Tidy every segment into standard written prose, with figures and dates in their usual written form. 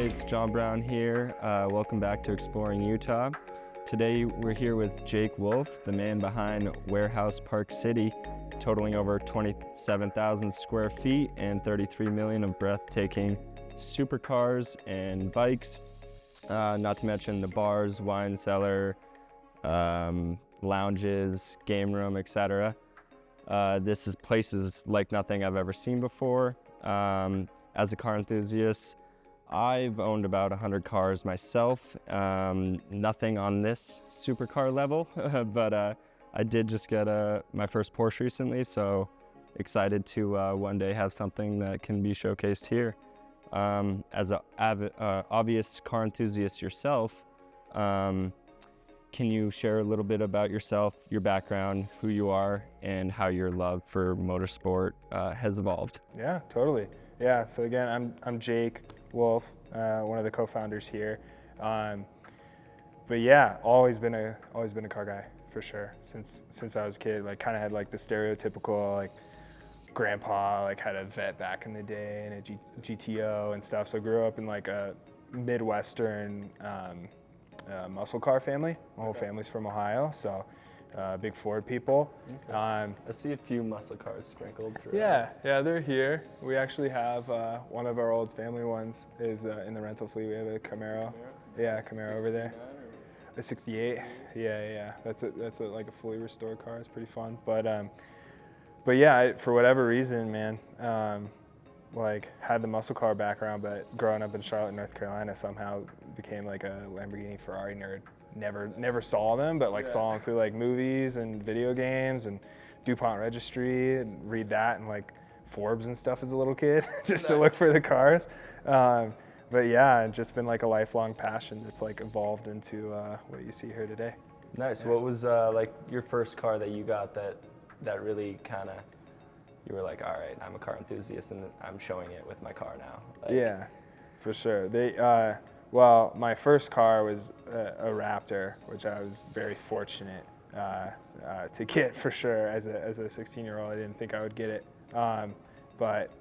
Hey, it's John Brown here. Welcome back to Exploring Utah. Today we're here with Jake Wolf, the man behind Warehouse Park City, totaling over 27,000 square feet and 33 million of breathtaking supercars and bikes, not to mention the bars, wine cellar, lounges, game room, etc. This is places like nothing I've ever seen before. As a car enthusiast, I've owned about 100 cars myself, nothing on this supercar level, but I did just get my first Porsche recently, so excited to one day have something that can be showcased here. As an obvious car enthusiast yourself, can you share a little bit about yourself, your background, who you are, and how your love for motorsport has evolved? Yeah, totally. Yeah, so again, I'm Jake Wolf, one of the co-founders here. But yeah, always been a car guy for sure since I was a kid. Like, kind of had like the stereotypical like grandpa like had a vet back in the day and a GTO and stuff. So I grew up in like a Midwestern muscle car family. My whole family's from Ohio, so big Ford people. Okay. I see a few muscle cars sprinkled through. Yeah, they're here. We actually have one of our old family ones is in the rental fleet. We have a Camaro. Yeah, Camaro over there. A 68. Yeah. That's like a fully restored car. It's pretty fun. But yeah, for whatever reason, man, like had the muscle car background, but growing up in Charlotte, North Carolina, somehow became like a Lamborghini Ferrari nerd. Never saw them, but like saw them through like movies and video games and DuPont Registry, and read that and like Forbes and stuff as a little kid, just to look for the cars. But yeah, it's just been like a lifelong passion that's like evolved into what you see here today. Nice. Yeah. What was like your first car that you got that really kind of, you were like, all right, I'm a car enthusiast and I'm showing it with my car now? Like, yeah, for sure. Well, my first car was a Raptor, which I was very fortunate to get for sure. As a 16-year-old, I didn't think I would get it, but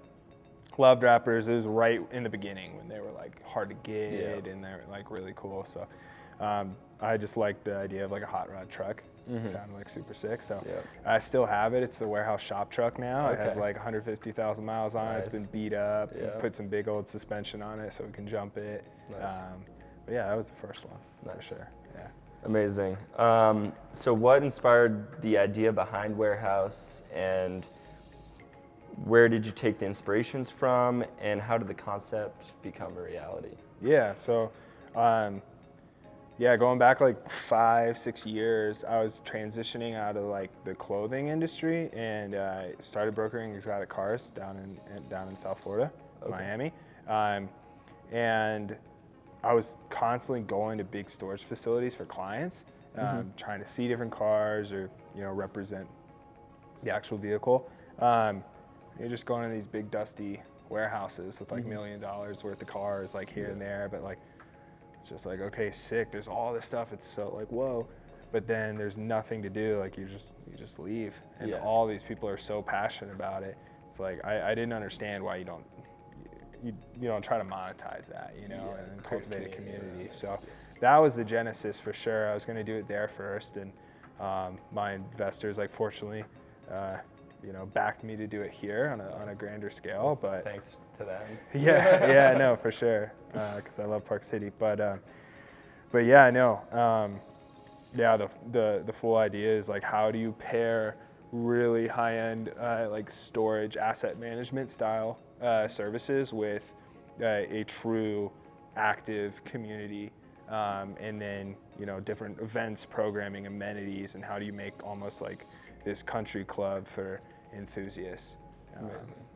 loved Raptors. It was right in the beginning when they were like hard to get and they were like really cool. So I just liked the idea of like a hot rod truck. Sounded like super sick. So I still have it. It's the warehouse shop truck now. Okay. It has like 150,000 miles on it. It's been beat up. Put some big old suspension on it so we can jump it. Nice. But yeah, that was the first one for sure. Yeah. Amazing. So what inspired the idea behind Warehouse, and where did you take the inspirations from, and how did the concept become a reality? Yeah, so going back like 5-6 years, I was transitioning out of like the clothing industry and started brokering exotic cars down in South Florida, Miami. And I was constantly going to big storage facilities for clients, trying to see different cars or represent the actual vehicle. You're just going to these big dusty warehouses with like $1 million worth of cars like here and there, but like it's just like, okay, sick, there's all this stuff, it's so like whoa, but then there's nothing to do. Like you just leave, and all these people are so passionate about it. It's like I didn't understand why you don't try to monetize that, and cultivate a community. So that was the genesis for sure. I was going to do it there first, and my investors, like, fortunately, backed me to do it here on a grander scale. But thanks to them. Yeah, no, for sure, because I love Park City. But yeah, no, the full idea is like, how do you pair really high-end like storage asset management style services with a true active community, and then different events, programming, amenities, and how do you make almost like this country club for enthusiasts.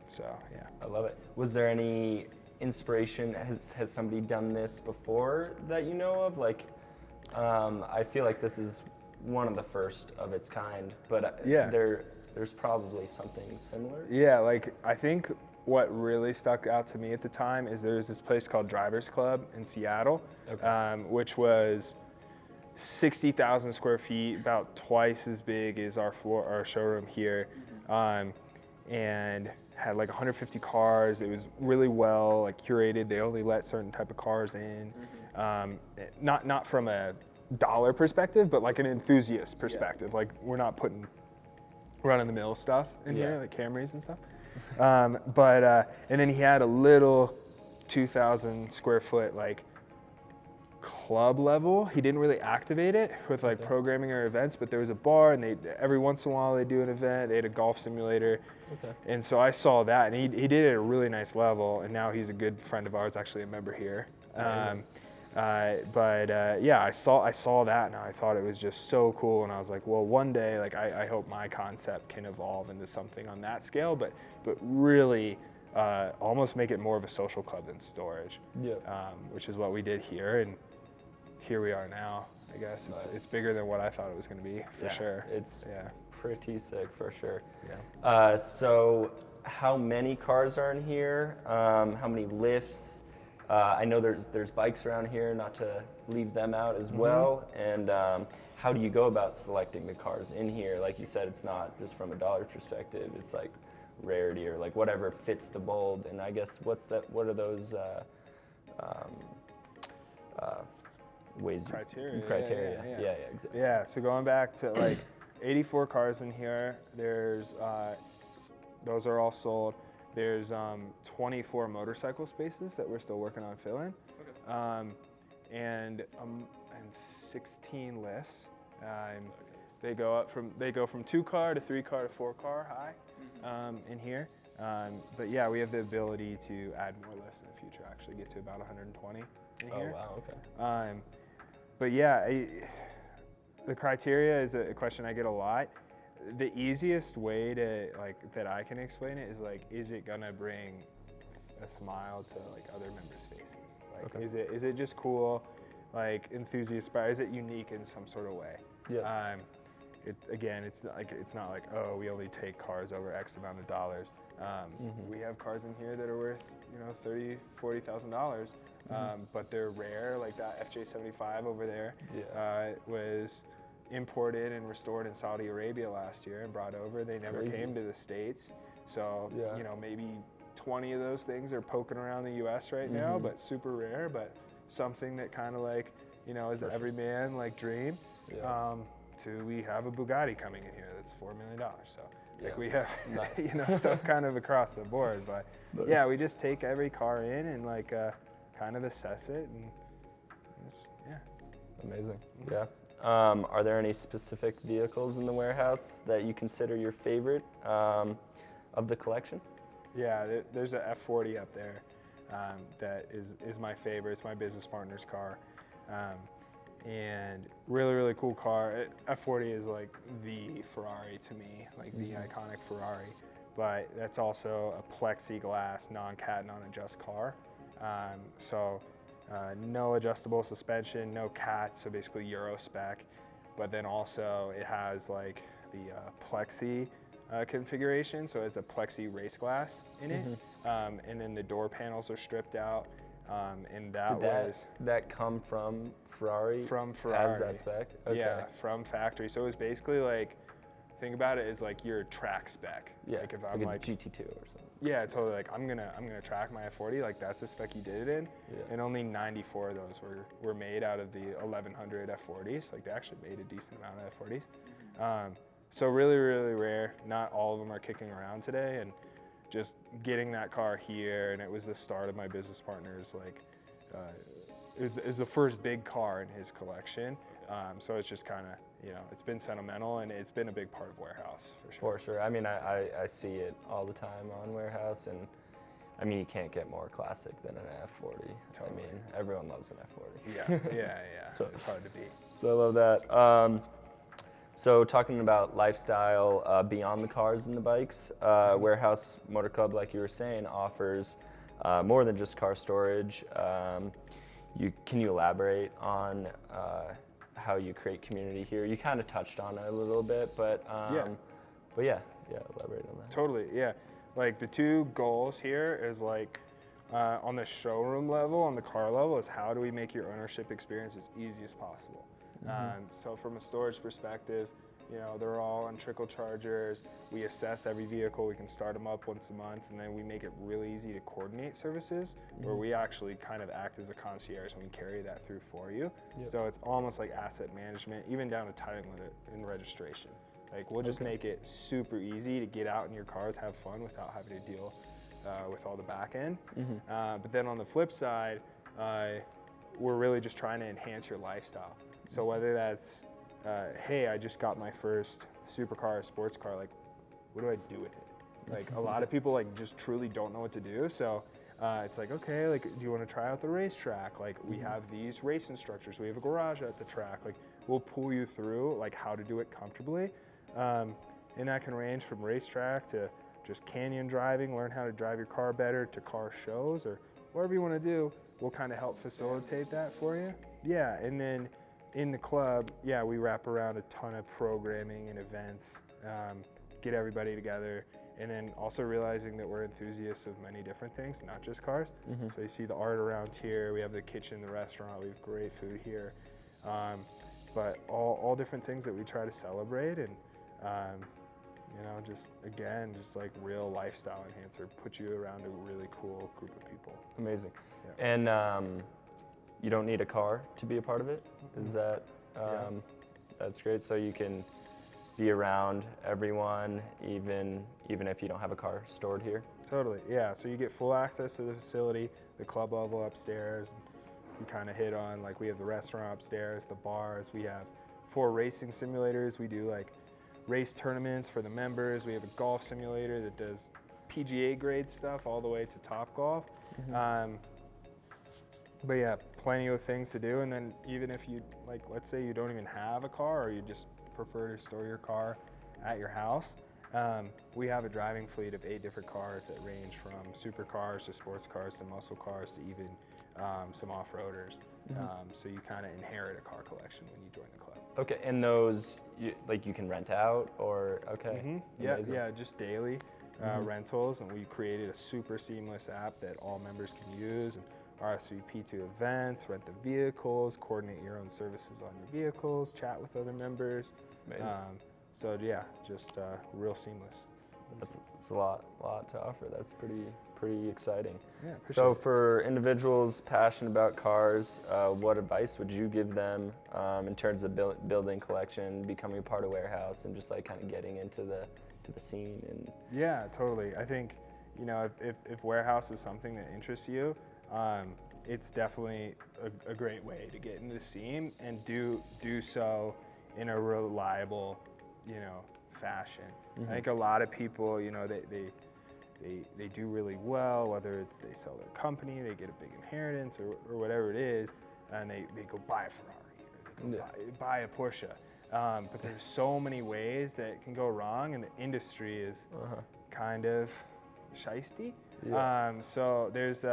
So yeah, I love it. Was there any inspiration? Has somebody done this before that you know of? Like, I feel like this is one of the first of its kind, but there's probably something similar. Yeah, like I think what really stuck out to me at the time is there's this place called Drivers Club in Seattle, which was 60,000 square feet, about twice as big as our showroom here. And had like 150 cars. It was really well like curated. They only let certain type of cars in. Not from a dollar perspective, but like an enthusiast perspective. Like we're not putting run-of-the-mill stuff in here, like Camrys and stuff. And then he had a little 2,000 square foot like club level. He didn't really activate it with like programming or events, but there was a bar, and they every once in a while they do an event. They had a golf simulator, and so I saw that, and he did it at a really nice level. And now he's a good friend of ours, actually a member here. Yeah, I saw that, and I thought it was just so cool. And I was like, well, one day, like I hope my concept can evolve into something on that scale, but really almost make it more of a social club than storage. Which is what we did here, and here we are now. I guess it's bigger than what I thought it was going to be, for sure. It's pretty sick, for sure. Yeah. So how many cars are in here? How many lifts? I know there's bikes around here, not to leave them out as well. And how do you go about selecting the cars in here? Like you said, it's not just from a dollar perspective. It's like rarity or like whatever fits the mold. And I guess what are those ways? Criteria. Yeah, exactly. Yeah, so going back to like 84 cars in here, there's those are all sold. There's 24 motorcycle spaces that we're still working on filling, and 16 lifts. They go from 2-car to 3-car to 4-car high in here. But yeah, we have the ability to add more lifts in the future. Actually, get to about 120 in here. Oh wow, okay. But yeah, the criteria is a question I get a lot. The easiest way to that I can explain it is is it gonna bring a smile to other members' faces? Is it just cool, enthusiast? Is it unique in some sort of way? Yeah. It's not like, oh, we only take cars over X amount of dollars. We have cars in here that are worth $30,000-$40,000, but they're rare. Like that FJ75 over there was imported and restored in Saudi Arabia last year and brought over. They never came to the States, so maybe 20 of those things are poking around the U.S. right now, but super rare. But something that kind of is the everyman dream. We have a Bugatti coming in here that's $4 million. So we have stuff kind of across the board. But yeah, we just take every car in and kind of assess it, and Amazing. Yeah. Are there any specific vehicles in the warehouse that you consider your favorite of the collection? Yeah, there's a F40 up there that is my favorite. It's my business partner's car. And really, really cool car. F40 is the Ferrari to me, the iconic Ferrari. But that's also a plexiglass, non-cat, non-adjust car. No adjustable suspension, no cat, so basically Euro spec. But then also it has the plexi configuration, so it has a plexi race glass in it. And then the door panels are stripped out. And Did that come from Ferrari? From Ferrari. As that spec? Okay. Yeah, from factory. So it was basically think about it as your track spec. Yeah, if it's I'm a GT2 or something. Yeah, totally. I'm gonna track my F40. That's the spec you did it in. Yeah. And only 94 of those were made out of the 1100 F40s. They actually made a decent amount of F40s. So really, really rare. Not all of them are kicking around today. And just getting that car here, and it was the start of my business partner's it was the first big car in his collection. So it's just kind of it's been sentimental, and it's been a big part of Warehouse for sure. For sure. I mean, I see it all the time on Warehouse, and I mean, you can't get more classic than an F40. Totally. I mean, everyone loves an F40. Yeah. So it's hard to beat. So I love that. So talking about lifestyle beyond the cars and the bikes, Warehouse Motorclub, like you were saying, offers more than just car storage. Can you elaborate on how you create community here? You kind of touched on it a little bit, but elaborate on that. Totally, yeah. The two goals here is on the showroom level, on the car level, is how do we make your ownership experience as easy as possible. So from a storage perspective, You know, they're all on trickle chargers. We assess every vehicle. We can start them up once a month, and then we make it really easy to coordinate services, where we actually kind of act as a concierge and we carry that through for you. So it's almost like asset management, even down to title and registration. Like, we'll just make it super easy to get out in your cars, have fun without having to deal with all the back end. But then on the flip side, we're really just trying to enhance your lifestyle. So whether that's, hey, I just got my first supercar or sports car, like, what do I do with it? Like, a lot of people like just truly don't know what to do. So it's like, okay, like, do you want to try out the racetrack? Like, we have these race instructors. We have a garage at the track. Like, we'll pull you through like how to do it comfortably. And that can range from racetrack to just canyon driving, learn how to drive your car better, to car shows, or whatever you want to do. We'll kind of help facilitate that for you. Yeah, and then in the club, yeah, we wrap around a ton of programming and events, get everybody together, and then also realizing that we're enthusiasts of many different things, not just cars. So you see the art around here, we have the kitchen, the restaurant, we have great food here, but all different things that we try to celebrate, and you know, just again, just like real lifestyle enhancer, put you around a really cool group of people. Amazing. And you don't need a car to be a part of it? Is that, that's great. So you can be around everyone, even if you don't have a car stored here? Totally, yeah. So you get full access to the facility, the club level upstairs. You kind of hit on, like, we have the restaurant upstairs, the bars. We have 4 racing simulators. We do like race tournaments for the members. We have a golf simulator that does PGA grade stuff all the way to Top Golf. But yeah, plenty of things to do. And then even if you, like, let's say you don't even have a car, or you just prefer to store your car at your house, we have a driving fleet of 8 different cars that range from supercars to sports cars to muscle cars to even some off-roaders. So you kind of inherit a car collection when you join the club. Okay, and those, you can rent out, or, okay. Yeah, just daily rentals, and we created a super seamless app that all members can use, and RSVP to events, rent the vehicles, coordinate your own services on your vehicles, chat with other members. Amazing. So yeah, just real seamless. That's a lot to offer. That's pretty exciting. Yeah, so for individuals passionate about cars, what advice would you give them in terms of building collection, becoming a part of warehouse, and just like kind of getting into the scene? And yeah, totally. I think, you know, if warehouse is something that interests you, it's definitely a great way to get into the scene, and do so in a reliable, you know, fashion. I think a lot of people, you know, they do really well, whether it's they sell their company, they get a big inheritance, or whatever it is, and they go buy a Ferrari, or they go buy a Porsche. But there's so many ways that it can go wrong, and the industry is kind of shiesty. So there's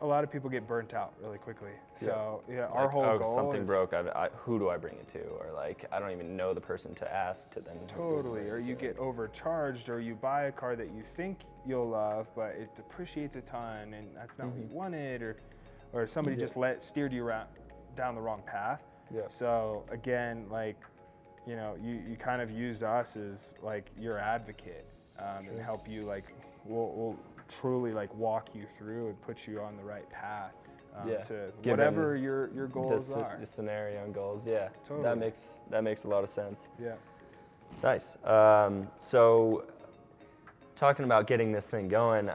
a lot of people get burnt out really quickly. So yeah, our like, whole goal something is, broke, who do I bring it to? Or like, I don't even know the person to ask to then. Totally, or you get overcharged, or you buy a car that you think you'll love, but it depreciates a ton, and that's not what you wanted, or somebody just steered you down the wrong path. So again, like, you know, you kind of use us as like your advocate, and help you, like, we'll truly like walk you through and put you on the right path to whatever your goals are. The scenario and goals, Totally. That makes a lot of sense. Yeah. Nice. So talking about getting this thing going,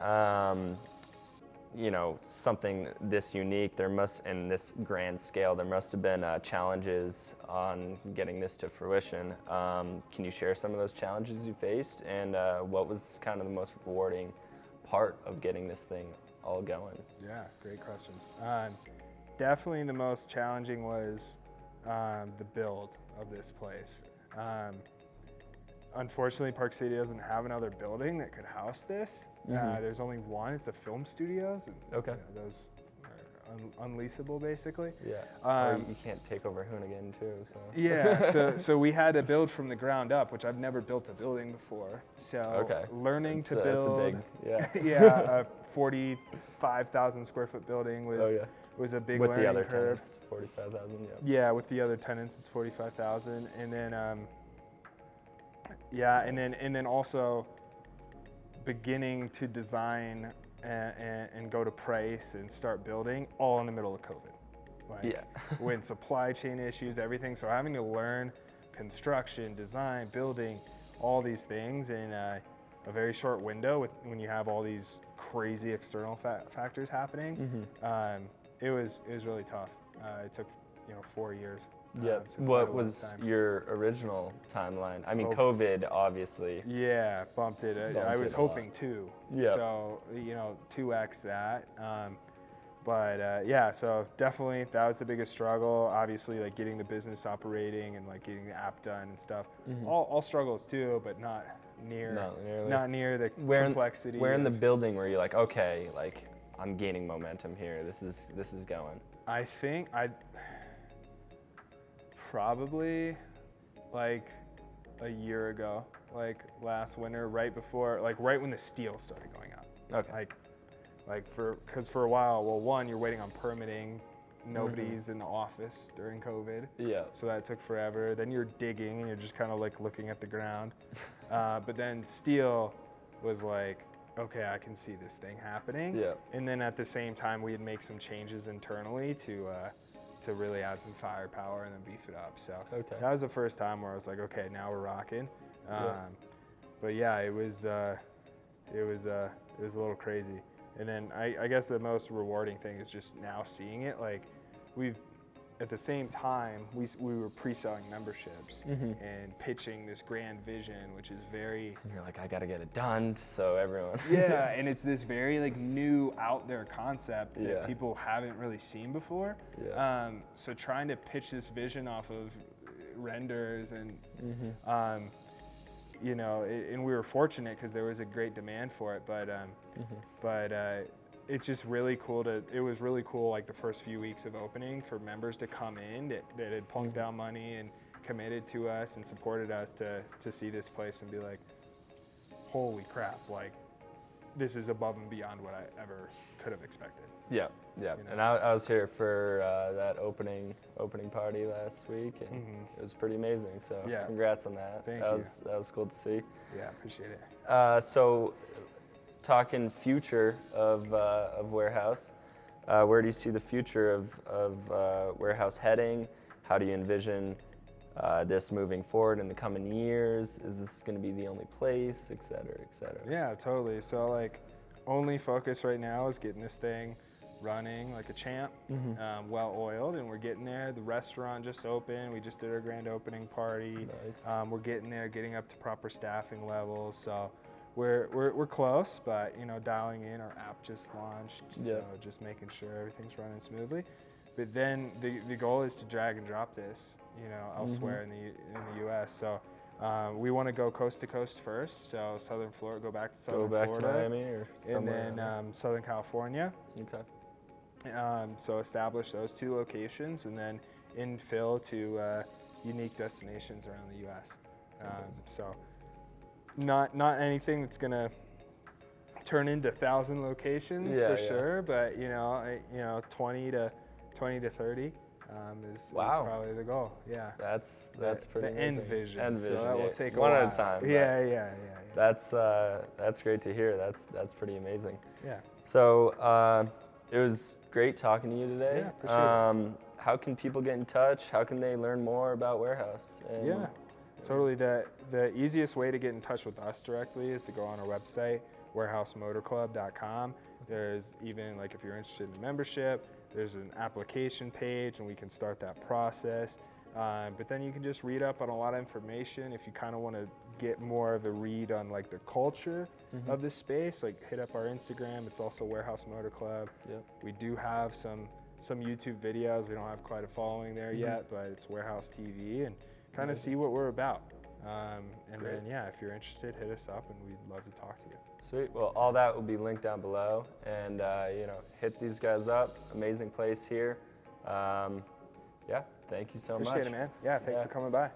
you know, something this unique, in this grand scale, there must have been challenges on getting this to fruition. Can you share some of those challenges you faced, and what was kind of the most rewarding part of getting this thing all going? Yeah, great questions. Definitely the most challenging was the build of this place. Unfortunately, Park City doesn't have another building that could house this. There's only one, it's the film studios. And, okay. You know, those are unleasable, basically. Or you can't take over Hoonigan too, so. Yeah, so we had to build from the ground up, which I've never built a building before. So learning to build, that's a big, yeah, a 45,000 square foot building was was a big with learning the other curve. tenants, 45,000. Yeah. Yeah, with the other tenants, it's 45,000, and then yeah, Nice. and then also beginning to design and go to price and start building all in the middle of COVID. Like, Yeah. when supply chain issues, everything. So having to learn construction, design, building, all these things in a very short window when you have all these crazy external factors happening. It was really tough. It took 4 years. Yeah. So quite a What long was time. your original timeline? I mean, COVID. COVID, obviously. Yeah, bumped it. I Bumped was it a lot. hoping to. Yeah. So 2x that. But yeah, so definitely that was the biggest struggle. Obviously, like getting the business operating and like getting the app done and stuff. All struggles too, but not near the complexity. Where in the building were you like, okay, like I'm gaining momentum here. This is going. I think I'd probably like a year ago, like last winter, right when the steel started going up. Okay. Because for a while, well, one, you're waiting on permitting. Nobody's in the office during COVID. Yeah. So that took forever. Then you're digging and you're just kind of like looking at the ground. But then steel was like, okay, I can see this thing happening. Yeah. And then at the same time, we'd make some changes internally to really add some firepower and then beef it up. So that was the first time where I was like, okay, now we're rocking. But yeah, it was a little crazy. And then I guess the most rewarding thing is just now seeing it. Like at the same time, we were pre-selling memberships and pitching this grand vision, which is very. And you're like, I gotta get it done, so everyone. Yeah, and it's this very like new, out there concept that Yeah. people haven't really seen before. Yeah. So trying to pitch this vision off of renders and. And we were fortunate because there was a great demand for it, but it's just really cool it was really cool like the first few weeks of opening for members to come in that had plunked down money and committed to us and supported us to see this place and be like, holy crap, like this is above and beyond what I ever could have expected. Yeah, yeah. And I was here for that opening party last week, and it was pretty amazing. So congrats on that. Thank you. you. That was cool to see. Yeah, appreciate it. So, talking future of Warehouse, where do you see the future of Warehouse heading? How do you envision this moving forward in the coming years? Is this going to be the only place, et cetera, et cetera? Yeah, totally. So like, only focus right now is getting this thing running like a champ, well oiled, and we're getting there. The restaurant just opened. We just did our grand opening party. Nice. We're getting there, getting up to proper staffing levels. So we're close, but dialing in. Our app just launched, so just making sure everything's running smoothly. But then the goal is to drag and drop this, elsewhere in the U.S. So. We want to go coast to coast first, so Southern Florida, go back to Florida, to Miami or somewhere, and then Southern California. Okay. So establish those 2 locations, and then infill to unique destinations around the U.S. So not anything that's gonna turn into 1,000 locations for sure, but 20 to 30. Is probably the goal. Yeah. That's pretty the amazing. end vision. End vision. So that will take one a while. at a time. Yeah. That's great to hear. That's pretty amazing. Yeah. So it was great talking to you today. Yeah, appreciate it. How can people get in touch? How can they learn more about Warehouse? Yeah, totally. The easiest way to get in touch with us directly is to go on our website, warehousemotorclub.com. There's even like if you're interested in the membership, there's an application page and we can start that process. But then you can just read up on a lot of information. If you kind of want to get more of a read on like the culture of this space, like hit up our Instagram. It's also Warehouse Motor Club. Yep. We do have some YouTube videos. We don't have quite a following there yet, but it's Warehouse TV, and kind of see what we're about. And Great. then if you're interested, hit us up and we'd love to talk to you. Sweet. Well, all that will be linked down below, and hit these guys up. Amazing place here. Thank you so much. Appreciate it, man. Yeah, thanks for coming by.